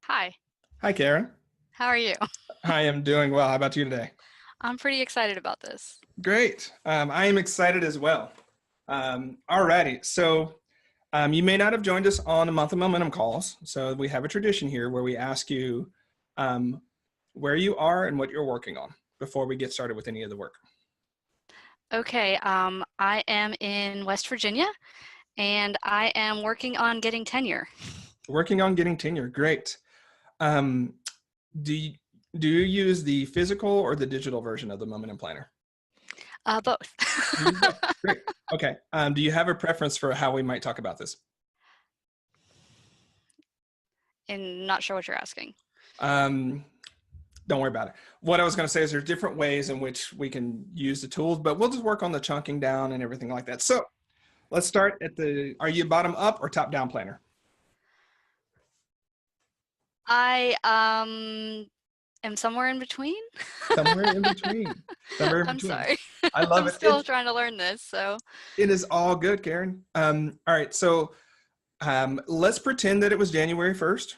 Hi, Hi, Karen. how are you? I am doing well. How about you today? I'm pretty excited about this. Great. I am excited as well. Alrighty. You may not have joined us on the monthly momentum calls. So we have a tradition here where we ask you um, where you are and what you're working on before we get started with any of the work. Okay, I am in West Virginia and I am working on getting tenure. Working on getting tenure. Great. Um, do you, do you use the physical or the digital version of the momentum planner? Both. You use both. Great. Okay. Do you have a preference for how we might talk about this? And not sure what you're asking. Um, don't worry about it. What I was going to say is there's different ways in which we can use the tools, but we'll just work on the chunking down and everything like that. So let's start are you bottom up or top down planner? I am somewhere in between. Somewhere in between. Somewhere in I'm between. sorry. I love I'm it. still trying to learn this, so. It is all good, Karen. All right. Let's pretend that it was January 1st.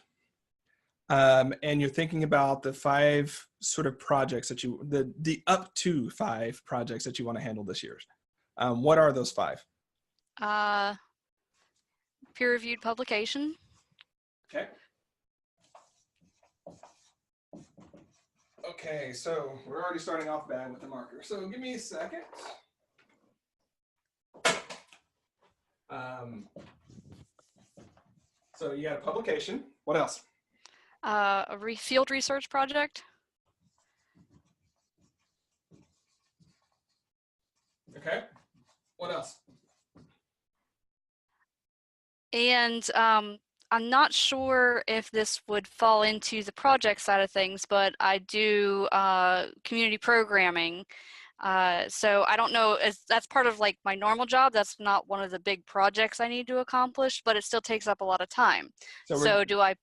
And you're thinking about the five sort of projects the up to five projects that you want to handle this year. What are those five? Uh, Peer-reviewed publication. Okay. Okay, so we're already starting off bad with the marker. So give me a second. So you got a publication. What else? Field research project. Okay. What else? And I'm not sure if this would fall into the project side of things, but I do community programming. So I don't know, that's part of like my normal job. That's not one of the big projects I need to accomplish, but it still takes up a lot of time. So do I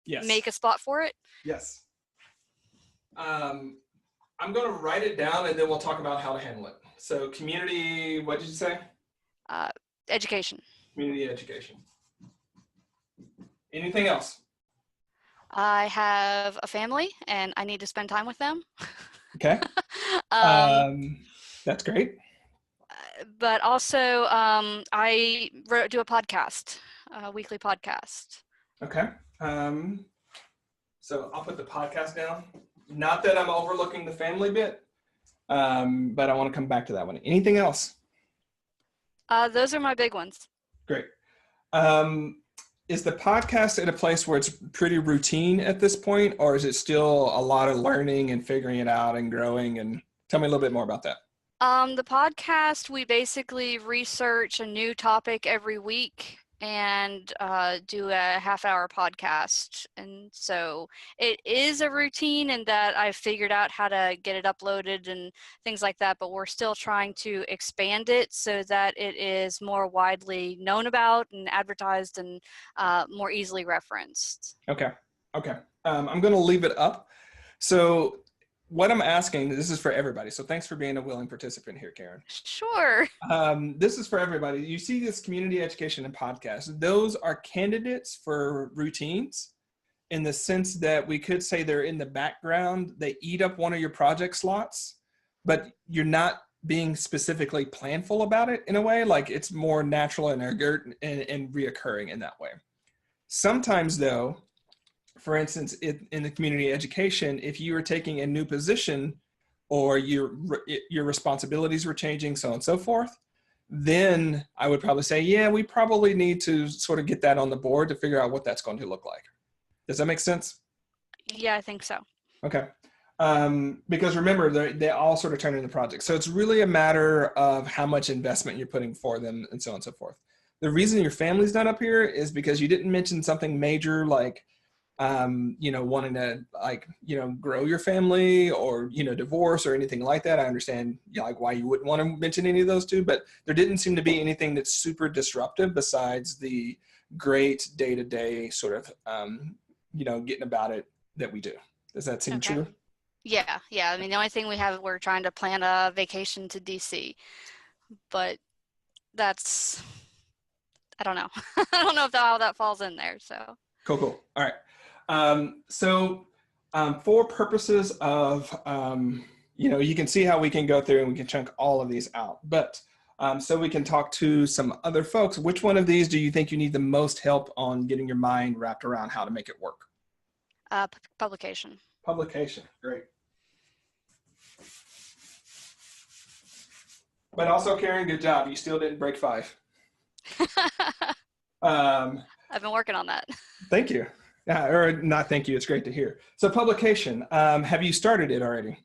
Yes. make a spot for it? Yes. I'm going to write it down and then we'll talk about how to handle it. So community, what did you say? Education. Community education. Anything else? I have a family and I need to spend time with them. Okay. um, That's great. but also I do a podcast, a weekly podcast. Okay. So I'll put the podcast down. Not that I'm overlooking the family bit, but I want to come back to that one. Anything else? Those are my big ones. Great. Is the podcast at a place where it's pretty routine at this point, or is it still a lot of learning and figuring it out and growing? And tell me a little bit more about that. The podcast, we basically research a new topic every week and do a half-hour podcast. And so it is a routine in that I've figured out how to get it uploaded and things like that, but we're still trying to expand it so that it is more widely known about and advertised and more easily referenced. Okay. Okay. I'm going to leave it up. So what I'm asking, this is for everybody. So thanks for being a willing participant here, Karen. Sure. This is for everybody. You see this community education and podcast. Those are candidates for routines in the sense that we could say they're in the background. They eat up one of your project slots, but you're not being specifically planful about it in a way. Like it's more natural and reoccurring in that way. Sometimes though, for instance, in the community education, if you were taking a new position or your responsibilities were changing, so on and so forth, then I would probably say, yeah, we probably need to sort of get that on the board to figure out what that's going to look like. Does that make sense? Yeah, I think so. Okay. Because remember, they all sort of turn into projects. So it's really a matter of how much investment you're putting for them and so on and so forth. The reason your family's not up here is because you didn't mention something major like wanting to grow your family or, divorce or anything like that. I understand like why you wouldn't want to mention any of those two, but there didn't seem to be anything that's super disruptive besides the great day-to-day sort of, getting about it that we do. Does that seem true? Yeah. I mean, the only thing we're trying to plan a vacation to DC, but I don't know. I don't know how that falls in there, so. Cool. All right. For purposes of, you can see how we can go through and we can chunk all of these out. But so we can talk to some other folks. Which one of these do you think you need the most help on getting your mind wrapped around how to make it work? Publication. Publication, great. But also, Karen, good job. You still didn't break 5. I've been working on that. Thank you. Or not thank you. It's great to hear. So publication, have you started it already?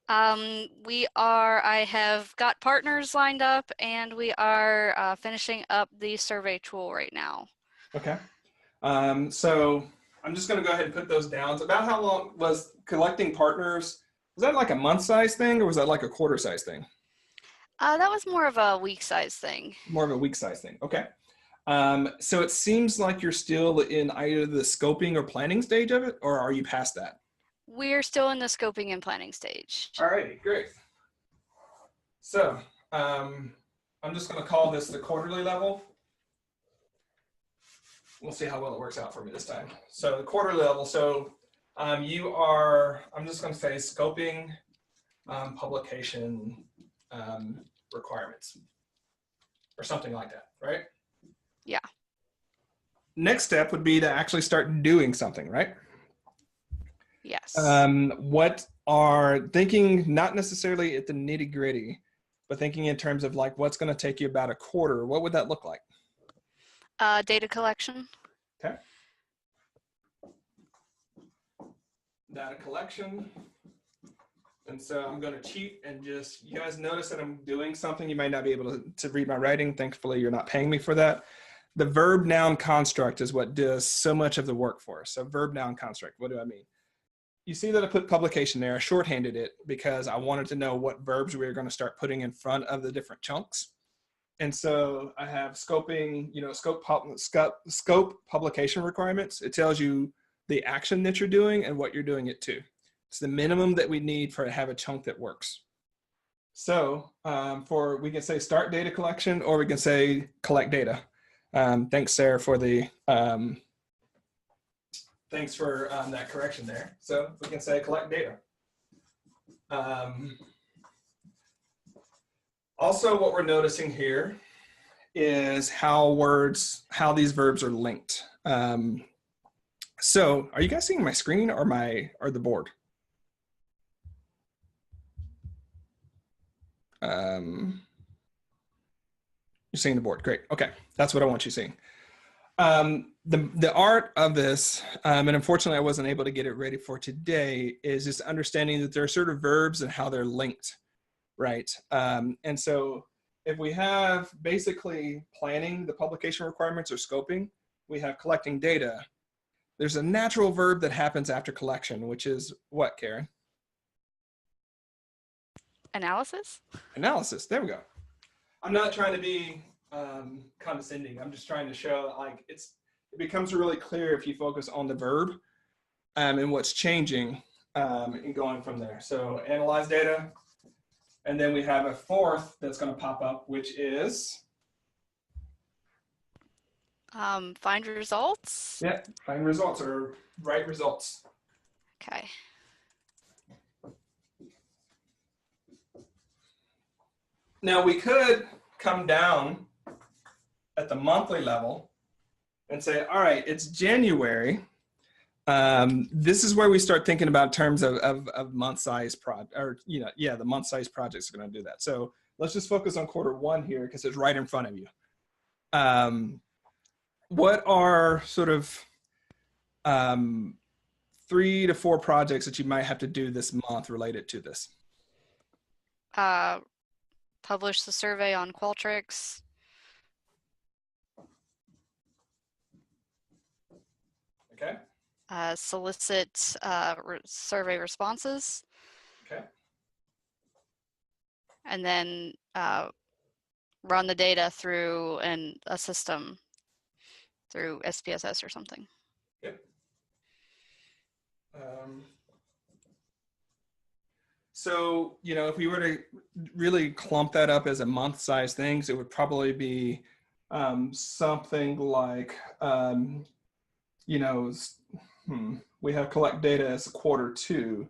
I have got partners lined up, and we are finishing up the survey tool right now. Okay. So I'm just going to go ahead and put those down. So about how long was collecting partners? Was that like a month size thing, or was that like a quarter size thing? That was more of a week size thing. More of a week size thing. Okay. So it seems like you're still in either the scoping or planning stage of it, or are you past that? We're still in the scoping and planning stage. All righty, great. So I'm just going to call this the quarterly level. We'll see how well it works out for me this time. So the quarterly level, so I'm just going to say scoping publication requirements or something like that, right? Yeah. Next step would be to actually start doing something, right? Yes. What are thinking, not necessarily at the nitty gritty, but thinking in terms of like what's going to take you about a quarter, what would that look like? Data collection. Okay. Data collection. And so I'm going to cheat and just, you guys notice that I'm doing something. You might not be able to read my writing. Thankfully, you're not paying me for that. The verb noun construct is what does so much of the work for us. So verb noun construct, what do I mean? You see that I put publication there. I shorthanded it because I wanted to know what verbs we were going to start putting in front of the different chunks. And so I have scoping, scope publication requirements. It tells you the action that you're doing and what you're doing it to. It's the minimum that we need for to have a chunk that works. So we can say start data collection, or we can say collect data. Thanks, Sarah, for the thanks for that correction there. So we can say collect data. Also, what we're noticing here is how these verbs are linked. So are you guys seeing my screen or the board? You're seeing the board. Great. Okay. That's what I want you seeing. The art of this, and unfortunately I wasn't able to get it ready for today, is just understanding that there are sort of verbs and how they're linked, right? And so if we have basically planning the publication requirements or scoping, we have collecting data. There's a natural verb that happens after collection, which is what, Karen? Analysis? Analysis. There we go. I'm not trying to be condescending. I'm just trying to show like it becomes really clear if you focus on the verb and what's changing and going from there. So analyze data. And then we have a fourth that's going to pop up, which is find results. Yeah, find results or write results. Okay. Now we could come down at the monthly level and say, all right, it's January. This is where we start thinking about terms of month-size project, or the month-size projects are going to do that. So let's just focus on quarter one here because it's right in front of you. What are sort of 3 to 4 projects that you might have to do this month related to this? Publish the survey on Qualtrics. Okay. Solicit survey responses. Okay. And then run the data through a system, through SPSS or something. Yep. So, if we were to really clump that up as a month-size things, it would probably be something like, We have collect data as quarter two.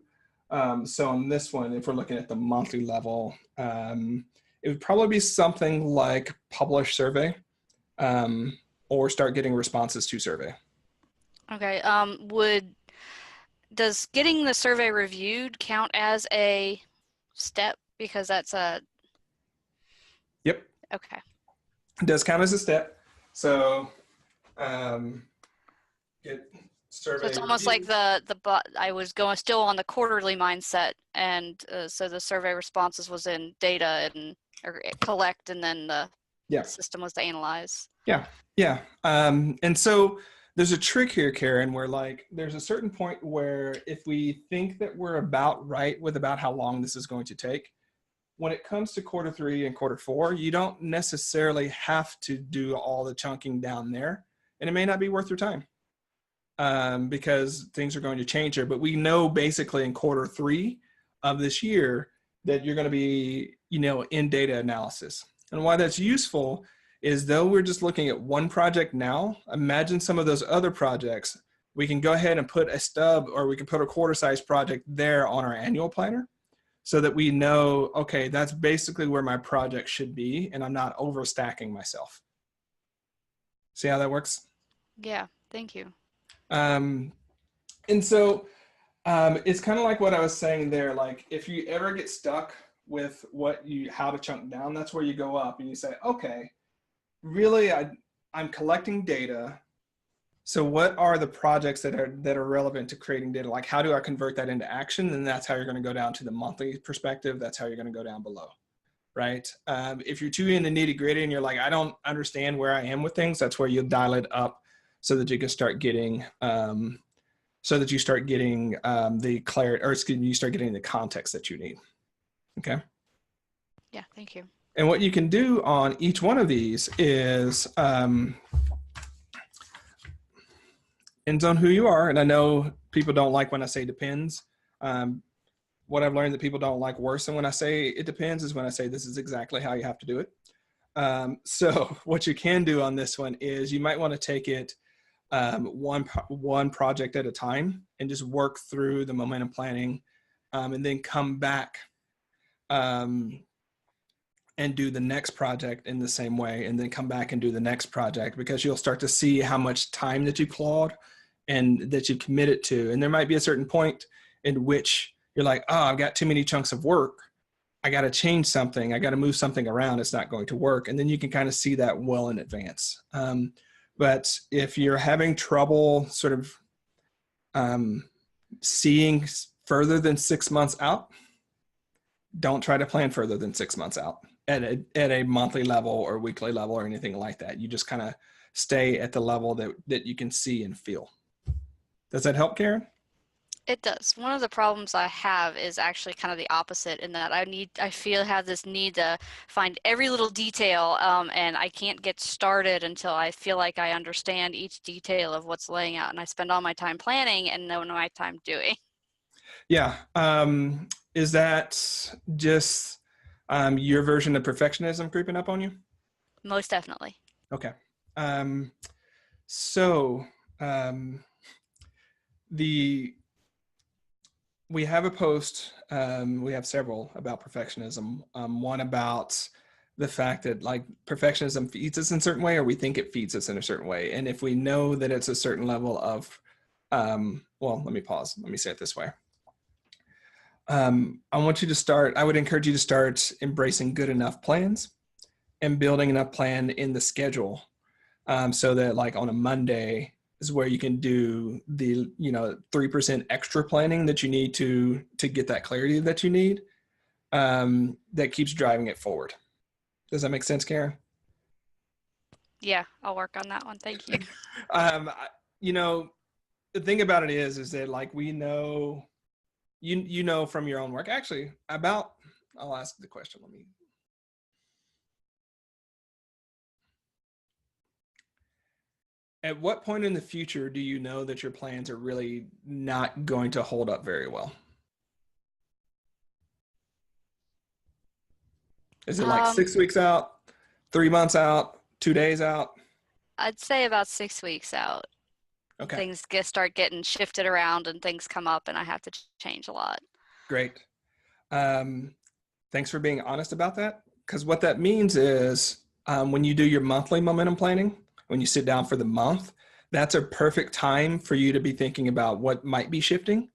So on this one, if we're looking at the monthly level, it would probably be something like publish survey, or start getting responses to survey. Okay. Does getting the survey reviewed count as a step? Because that's a. Yep. Okay. It does count as a step. So um, get So it's survey almost like reviewed. I was going still on the quarterly mindset, and so the survey responses was in data and or collect, and then the Yeah. system was to analyze. Yeah. Yeah. And so there's a trick here, Karen, where like there's a certain point where if we think that we're about right with about how long this is going to take, when it comes to quarter three and quarter four, you don't necessarily have to do all the chunking down there, and it may not be worth your time, because things are going to change here. But we know basically in quarter three of this year that you're going to be, in data analysis. And why that's useful is, though we're just looking at one project now, imagine some of those other projects. We can go ahead and put a stub, or we can put a quarter size project there on our annual planner, so that we know, okay, that's basically where my project should be, and I'm not overstacking myself. See how that works? Yeah, thank you. And so it's kind of like what I was saying there. Like if you ever get stuck with how to chunk down, that's where you go up and you say, okay, really, I'm collecting data. So what are the projects that are relevant to creating data? Like how do I convert that into action? And that's how you're going to go down to the monthly perspective. That's how you're going to go down below, right? If you're too in the nitty gritty and you're like, I don't understand where I am with things, that's where you dial it up so that you can start getting, the clarity, or excuse me, you start getting the context that you need. Okay. Yeah, thank you. And what you can do on each one of these is depends on who you are. And I know people don't like when I say depends. What I've learned that people don't like worse than when I say it depends is when I say this is exactly how you have to do it. So what you can do on this one is you might want to take it one project at a time and just work through the momentum planning, and then come back and do the next project in the same way, and then come back and do the next project, because you'll start to see how much time that you clawed and that you committed to. And there might be a certain point in which you're like, oh, I've got too many chunks of work. I got to change something. I got to move something around. It's not going to work. And then you can kind of see that well in advance. But if you're having trouble sort of seeing further than 6 months out, don't try to plan further than 6 months out at a monthly level or weekly level or anything like that. You just kind of stay at the level that you can see and feel. Does that help, Karen? It does. One of the problems I have is actually kind of the opposite, in that I have this need to find every little detail, and I can't get started until I feel like I understand each detail of what's laying out, and I spend all my time planning and no my time doing. Yeah. Is that just your version of perfectionism creeping up on you? Most definitely. Okay. So we have a post, we have several about perfectionism. One about the fact that like perfectionism feeds us in a certain way, or we think it feeds us in a certain way. And if we know that it's a certain level of, well, let me pause. Let me say it this way. I would encourage you to start embracing good enough plans and building enough plan in the schedule, so that like on a Monday is where you can do the 3% extra planning that you need to get that clarity that you need, that keeps driving it forward. Does that make sense, Karen? Yeah, I'll work on that one. Thank you. The thing about it is that like we know, from your own work actually about. I'll ask the question. At what point in the future do you know that your plans are really not going to hold up very well? Is it like 6 weeks out, 3 months out, 2 days out? I'd say about 6 weeks out. Okay. start getting shifted around and things come up and I have to change a lot. Great. Thanks for being honest about that. Because what that means is when you do your monthly momentum planning, when you sit down for the month, that's a perfect time for you to be thinking about what might be shifting,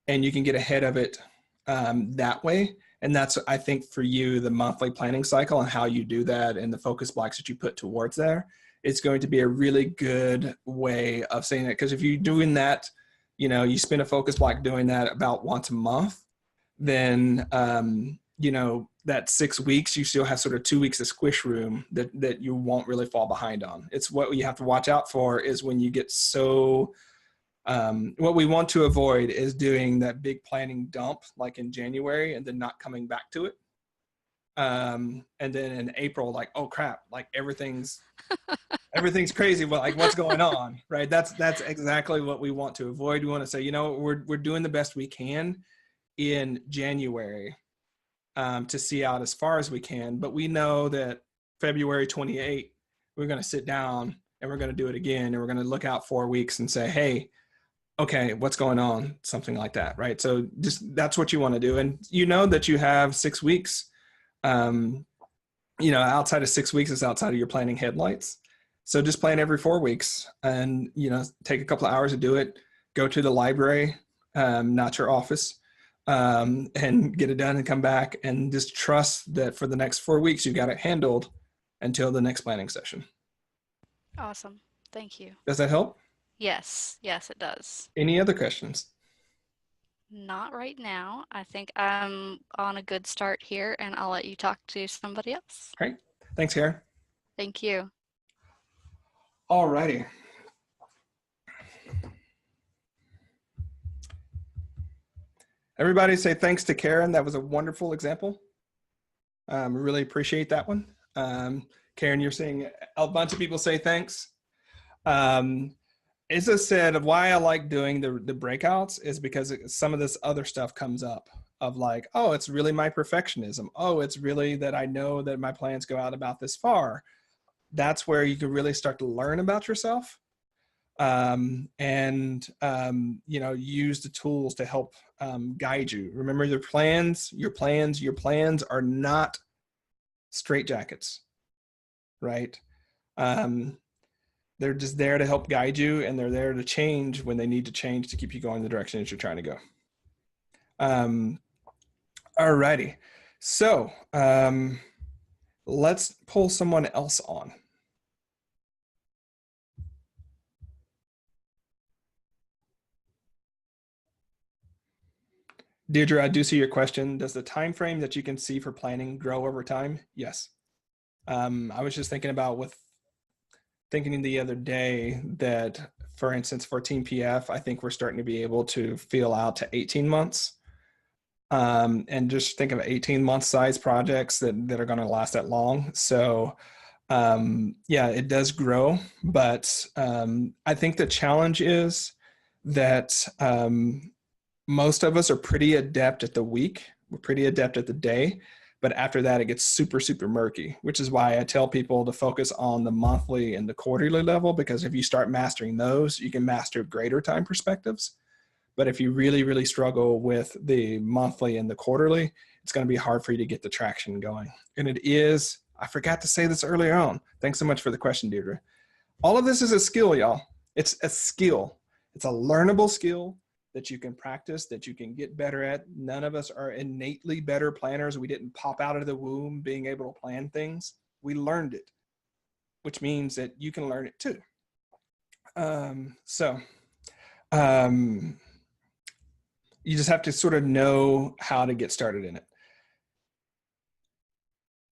and you can get ahead of it that way. And that's, I think, for you, the monthly planning cycle and how you do that and the focus blocks that you put towards there. It's going to be a really good way of saying it. Because if you're doing that, you spend a focus block doing that about once a month, then, that 6 weeks, you still have sort of 2 weeks of squish room that you won't really fall behind on. It's what you have to watch out for is when you get so, what we want to avoid is doing that big planning dump like in January and then not coming back to it. And then in April, like, oh crap, like everything's crazy. Well, like what's going on, right? That's exactly what we want to avoid. We want to say, we're doing the best we can in January to see out as far as we can. But we know that February 28th, we're going to sit down and we're going to do it again. And we're going to look out 4 weeks and say, hey, okay, what's going on? Something like that, right? So just that's what you want to do. And that you have 6 weeks, outside of 6 weeks is outside of your planning headlights. So just plan every 4 weeks and, take a couple of hours to do it. Go to the library, not your office, and get it done and come back and just trust that for the next 4 weeks, you got it handled until the next planning session. Awesome. Thank you. Does that help? Yes, it does. Any other questions? Not right now. I think I'm on a good start here, and I'll let you talk to somebody else. Great. Thanks, Karen. Thank you. All righty. Everybody say thanks to Karen. That was a wonderful example. Really appreciate that one. Karen, you're seeing a bunch of people say thanks. As I said, why I like doing the breakouts is because some of this other stuff comes up of like, oh, it's really my perfectionism. Oh, it's really that I know that my plans go out about this far. That's where you can really start to learn about yourself and use the tools to help guide you. Remember, your plans are not straitjackets, right? They're just there to help guide you, and they're there to change when they need to change to keep you going the direction that you're trying to go. All righty. So let's pull someone else on. Deirdre, I do see your question. Does the time frame that you can see for planning grow over time? Yes. I was just thinking the other day that, for instance, for Team PF, I think we're starting to be able to feel out to 18 months. And just think of 18-month size projects that are going to last that long. So it does grow, but I think the challenge is that most of us are pretty adept at the week. We're pretty adept at the day. But after that, it gets super, super murky, which is why I tell people to focus on the monthly and the quarterly level, because if you start mastering those, you can master greater time perspectives. But if you really, really struggle with the monthly and the quarterly, it's going to be hard for you to get the traction going. And it is, I forgot to say this earlier on. Thanks so much for the question, Deirdre. All of this is a skill, y'all. It's a skill. It's a learnable skill that you can practice, that you can get better at. None of us are innately better planners. We didn't pop out of the womb being able to plan things. We learned it, which means that you can learn it too. You just have to sort of know how to get started in it.